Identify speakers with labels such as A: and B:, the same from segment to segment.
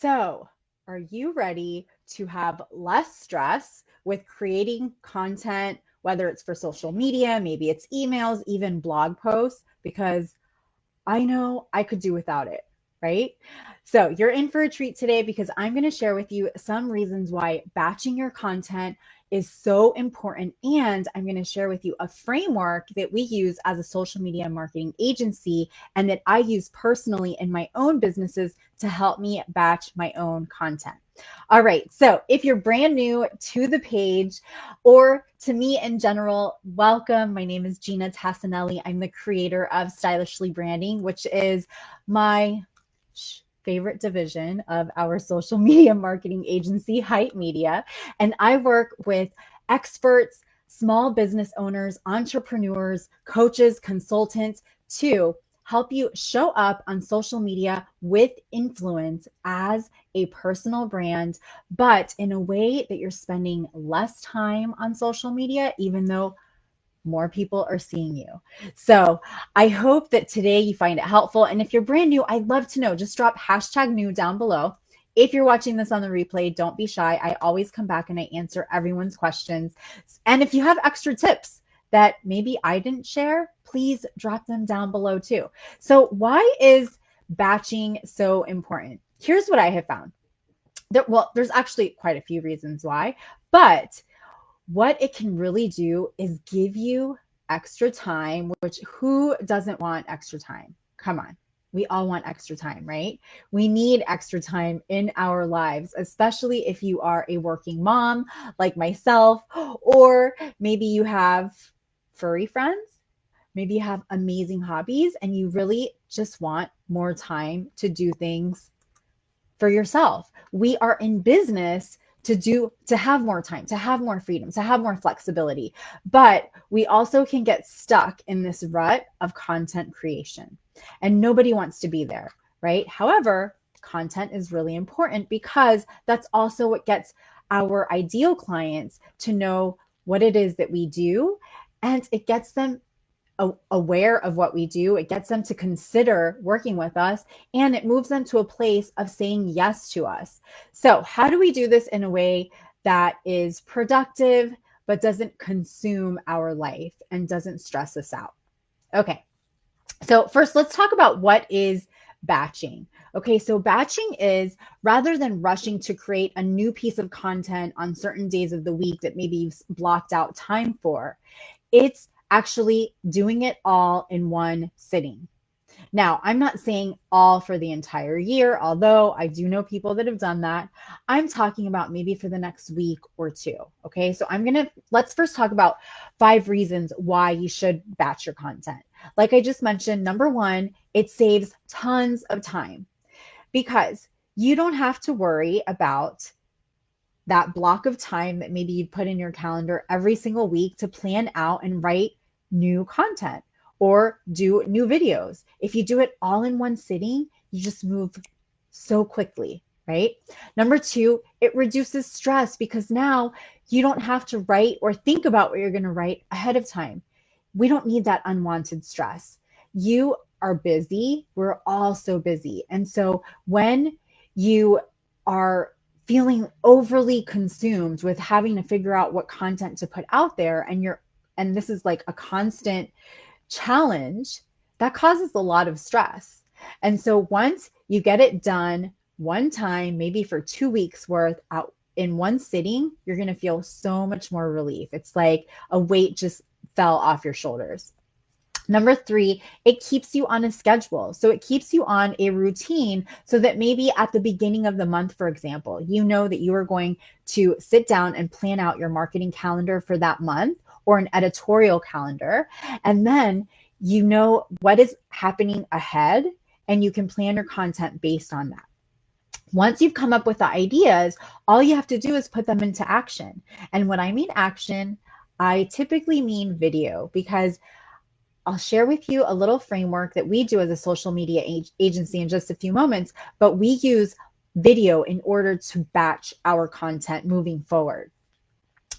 A: So, are you ready to have less stress with creating content, whether it's for social media, maybe it's emails, even blog posts? Because I know I could do without it, right? So, you're in for a treat today because I'm going to share with you some reasons why batching your content is so important. And I'm going to share with you a framework that we use as a social media marketing agency and that I use personally in my own businesses to help me batch my own content. All right. So if you're brand new to the page or to me in general, welcome. My name is Ginna. I'm the creator of Stylishly Branding, which is my favorite division of our social media marketing agency, Hype Media. And I work with experts, small business owners, entrepreneurs, coaches, consultants to help you show up on social media with influence as a personal brand, but in a way that you're spending less time on social media, even though more people are seeing you. So I hope that today you find it helpful. And if you're brand new, I'd love to know, just drop hashtag new down below. If you're watching this on the replay, don't be shy. I always come back and I answer everyone's questions. And if you have extra tips that maybe I didn't share, please drop them down below too. So why is batching so important? Here's what I have found. There's actually quite a few reasons why, but what it can really do is give you extra time, which who doesn't want extra time? Come on. We all want extra time, right? We need extra time in our lives, especially if you are a working mom like myself, or maybe you have furry friends, maybe you have amazing hobbies, and you really just want more time to do things for yourself. We are in business to have more time, to have more freedom, to have more flexibility. But we also can get stuck in this rut of content creation. And nobody wants to be there, right? However, content is really important because that's also what gets our ideal clients to know what it is that we do, and it gets them aware of what we do. It gets them to consider working with us, and it moves them to a place of saying yes to us. So, how do we do this in a way that is productive but doesn't consume our life and doesn't stress us out? Okay, so first, let's talk about what is batching. Okay, so batching is rather than rushing to create a new piece of content on certain days of the week that maybe you've blocked out time for, it's actually doing it all in one sitting. Now, I'm not saying all for the entire year, although I do know people that have done that. I'm talking about maybe for the next week or two. Okay, so let's first talk about 5 reasons why you should batch your content. Like I just mentioned, number one, it saves tons of time because you don't have to worry about that block of time that maybe you put in your calendar every single week to plan out and write new content or do new videos. If you do it all in one sitting, you just move so quickly, right? Number two, it reduces stress because now you don't have to write or think about what you're going to write ahead of time. We don't need that unwanted stress. You are busy. We're all so busy. And so when you are feeling overly consumed with having to figure out what content to put out there, and this is like a constant challenge, that causes a lot of stress. And so once you get it done one time, maybe for 2 weeks worth out in one sitting, you're going to feel so much more relief. It's like a weight just fell off your shoulders. Number three, it keeps you on a schedule. So it keeps you on a routine so that maybe at the beginning of the month, for example, you know that you are going to sit down and plan out your marketing calendar for that month or an editorial calendar. And then you know what is happening ahead and you can plan your content based on that. Once you've come up with the ideas, all you have to do is put them into action. And when I mean action, I typically mean video because I'll share with you a little framework that we do as a social media agency in just a few moments, but we use video in order to batch our content moving forward.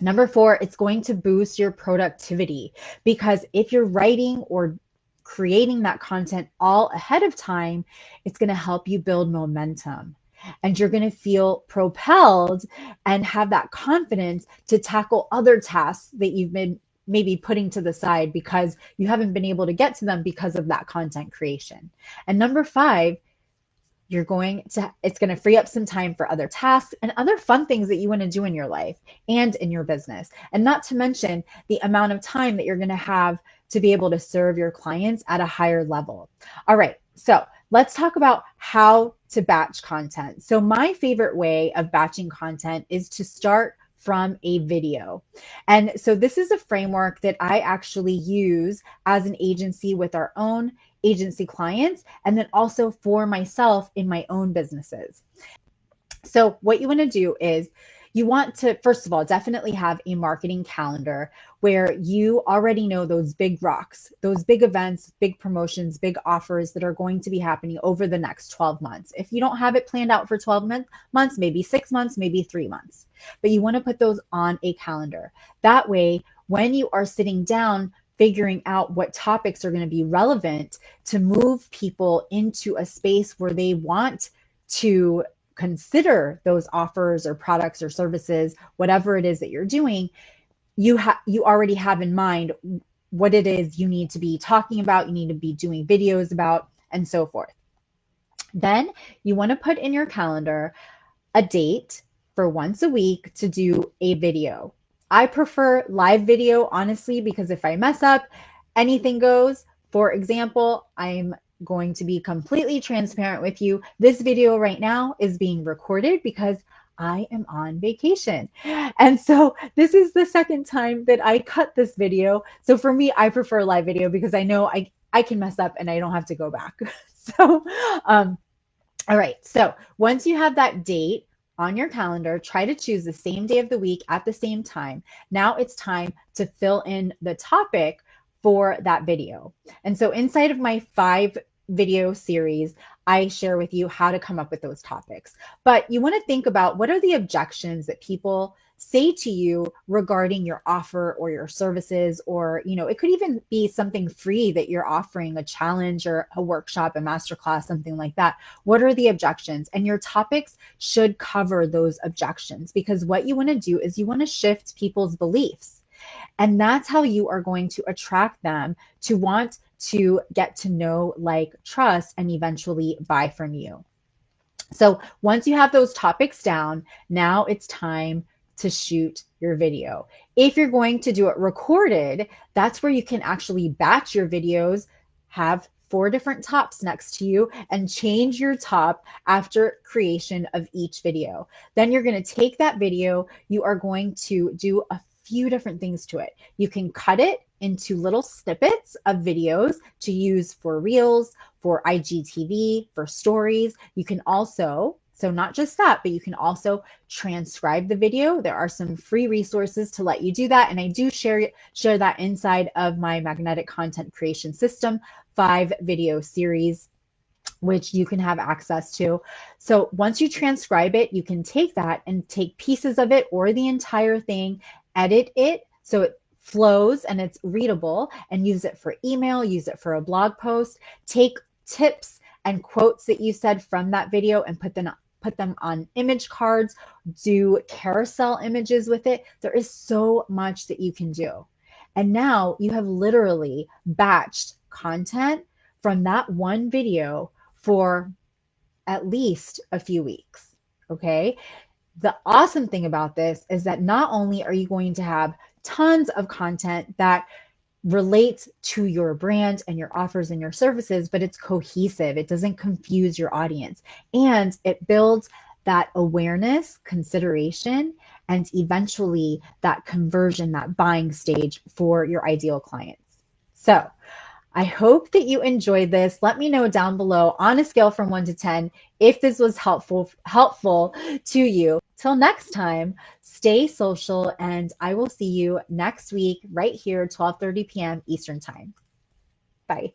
A: Number four, it's going to boost your productivity because if you're writing or creating that content all ahead of time, it's going to help you build momentum. and you're going to feel propelled and have that confidence to tackle other tasks that you've been maybe putting to the side because you haven't been able to get to them because of that content creation. And number 5, it's going to free up some time for other tasks and other fun things that you want to do in your life and in your business. And not to mention the amount of time that you're going to have to be able to serve your clients at a higher level. All right, so let's talk about how to batch content. So my favorite way of batching content is to start from a video. And so this is a framework that I actually use as an agency with our own agency clients, and then also for myself in my own businesses. So what you want to do is you want to, first of all, definitely have a marketing calendar where you already know those big rocks, those big events, big promotions, big offers that are going to be happening over the next 12 months. If you don't have it planned out for 12 months, maybe 6 months, maybe 3 months, but you want to put those on a calendar. That way, when you are sitting down figuring out what topics are going to be relevant to move people into a space where they want to consider those offers or products or services, whatever it is that you're doing, you already have in mind what it is you need to be talking about, you need to be doing videos about, and so forth. Then you want to put in your calendar a date for once a week to do a video. I prefer live video, honestly, because if I mess up, anything goes. For example, I'm going to be completely transparent with you. This video right now is being recorded because I am on vacation. And so this is the second time that I cut this video. So for me, I prefer live video because I know I can mess up and I don't have to go back. So, all right. So once you have that date on your calendar, try to choose the same day of the week at the same time. Now it's time to fill in the topic for that video. And so inside of my 5 video series, I share with you how to come up with those topics. But you want to think about what are the objections that people say to you regarding your offer or your services, or, it could even be something free that you're offering, a challenge or a workshop, a masterclass, something like that. What are the objections? And your topics should cover those objections, because what you want to do is you want to shift people's beliefs. And that's how you are going to attract them to want to get to know, like, trust, and eventually buy from you. So once you have those topics down, now it's time to shoot your video. If you're going to do it recorded, that's where you can actually batch your videos, have 4 different tops next to you, and change your top after creation of each video. Then you're going to take that video, you are going to do a few different things to it. You can cut it into little snippets of videos to use for Reels, for IGTV, for stories. You can also, so not just that, but you can also transcribe the video. There are some free resources to let you do that. And I do share that inside of my magnetic content creation system 5 video series, which you can have access to. So once you transcribe it, you can take that and take pieces of it or the entire thing, edit it so it flows and it's readable, and use it for email, use it for a blog post, take tips and quotes that you said from that video and put them on image cards, do carousel images with it. There is so much that you can do. And now you have literally batched content from that one video for at least a few weeks. Okay. The awesome thing about this is that not only are you going to have tons of content that relates to your brand and your offers and your services, but it's cohesive. It doesn't confuse your audience, and it builds that awareness, consideration, and eventually that conversion, that buying stage for your ideal clients. So I hope that you enjoyed this. Let me know down below on a scale from 1 to 10 if this was helpful to you. Till next time, stay social, and I will see you next week right here, 12:30 p.m. Eastern Time. Bye.